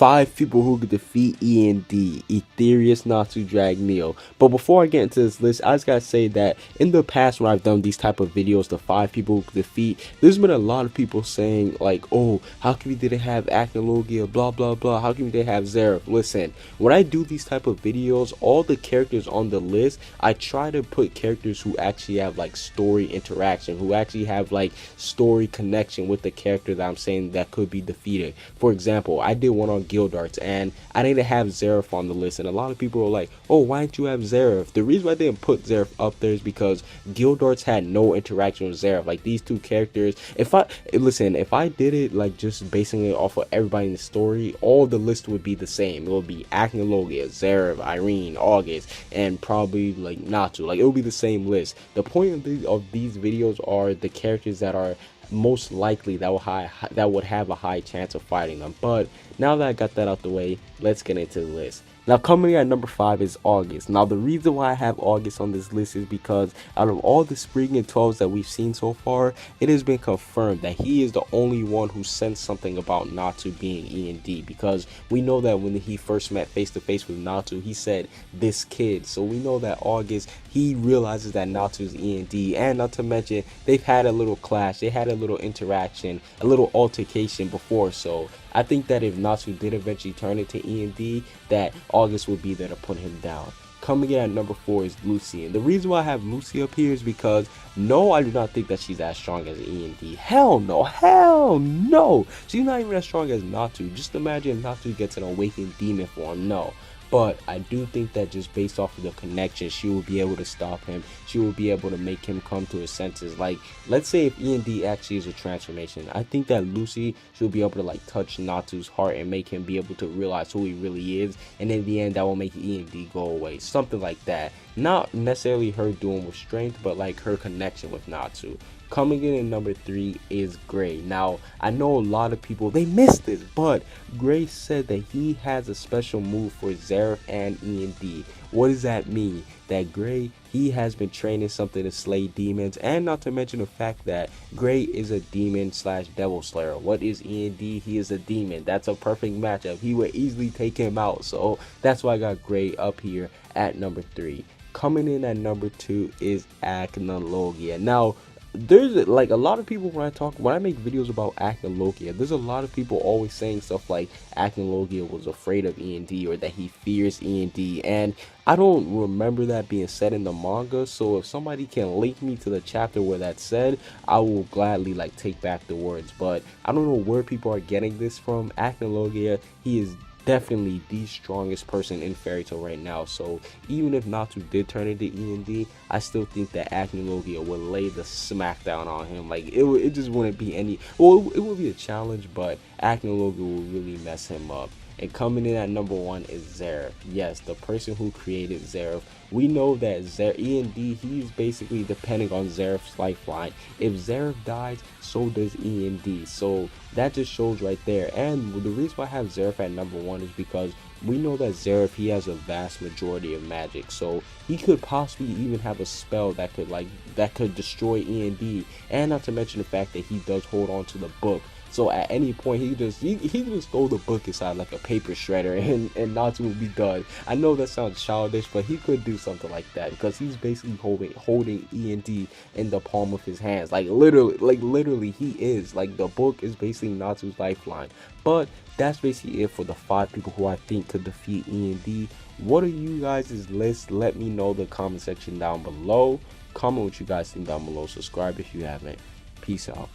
5 people who could defeat E&D, Etherious, Natsu, Dragneel. But before I get into this list, I just gotta say that in the past when I've done these type of videos, the 5 people who could defeat, there's been a lot of people saying like, oh, how come we didn't have Acnologia, blah blah blah, how come we didn't have Zeref? Listen, when I do these type of videos, all the characters on the list, I try to put characters who actually have like story interaction, who actually have like story connection with the character that I'm saying that could be defeated. For example, I did one on Gildarts and I didn't have Zeref on the list, and a lot of people were like, oh, why didn't you have Zeref? The reason why I didn't put Zeref up there is because Gildarts had no interaction with Zeref. Like, these two characters, if I did it like just basing it off of everybody in the story, all the list would be the same. It would be Acnologia, Zeref, Irene, August, and probably like Natsu. Like, it would be the same list. The point of these videos are the characters that are most likely that would have a high chance of fighting them. But now that I got that out the way, let's get into the list. Now, coming in at number 5 is August. Now, the reason why I have August on this list is because out of all the Spring and 12s that we've seen so far, it has been confirmed that he is the only one who sensed something about Natsu being E&D, because we know that when he first met face to face with Natsu, he said, "this kid." So we know that August, he realizes that Natsu is E&D, and not to mention, they've had a little clash, they had a little interaction, a little altercation before. So I think that if Natsu did eventually turn into E&D, that August would be there to put him down. Coming in at number 4 is Lucy, and the reason why I have Lucy up here is because no, I do not think that she's as strong as E&D. Hell no, she's not even as strong as Natsu. Just imagine if Natsu gets an awakened demon form. No. But I do think that just based off of the connection, she will be able to stop him. She will be able to make him come to his senses. Like, let's say if E&D actually is a transformation, I think that Lucy, she'll be able to like touch Natsu's heart and make him be able to realize who he really is. And in the end, that will make E&D go away. Something like that. Not necessarily her doing with strength, but like her connection with Natsu. Coming in at number 3 is Gray. Now, I know a lot of people, they missed this, but Gray said that he has a special move for Zeref and E&D. What does that mean? That Gray, he has been training something to slay demons, and not to mention the fact that Gray is a demon slash devil slayer. What is E&D? He is a demon. That's a perfect matchup. He would easily take him out. So that's why I got Gray up here at number 3. Coming in at number 2 is Acnologia. Now, there's like a lot of people when I make videos about Acnologia, there's a lot of people always saying stuff like Acnologia was afraid of E&D or that he fears E&D, and I don't remember that being said in the manga. So if somebody can link me to the chapter where that's said, I will gladly like take back the words. But I don't know where people are getting this from. Acnologia, he is definitely the strongest person in Fairy Tail right now. So even if Natsu did turn into E&D, I still think that Acnologia would lay the smackdown on him. Like, it just wouldn't be any, well, it would be a challenge, but Acnologia will really mess him up. And coming in at number 1 is Zeref. Yes, the person who created Zeref. We know that E&D, he's basically depending on Zeref's lifeline. If Zeref dies, so does E&D. So that just shows right there. And the reason why I have Zeref at number 1 is because we know that Zeref, he has a vast majority of magic. So he could possibly even have a spell that could destroy E&D. And not to mention the fact that he does hold on to the book. So at any point, he can just throw the book inside like a paper shredder and Natsu will be done. I know that sounds childish, but he could do something like that because he's basically holding E&D in the palm of his hands. Like literally he is. Like, the book is basically Natsu's lifeline. But that's basically it for the 5 people who I think could defeat E&D. What are you guys' list? Let me know in the comment section down below. Comment what you guys think down below. Subscribe if you haven't. Peace out.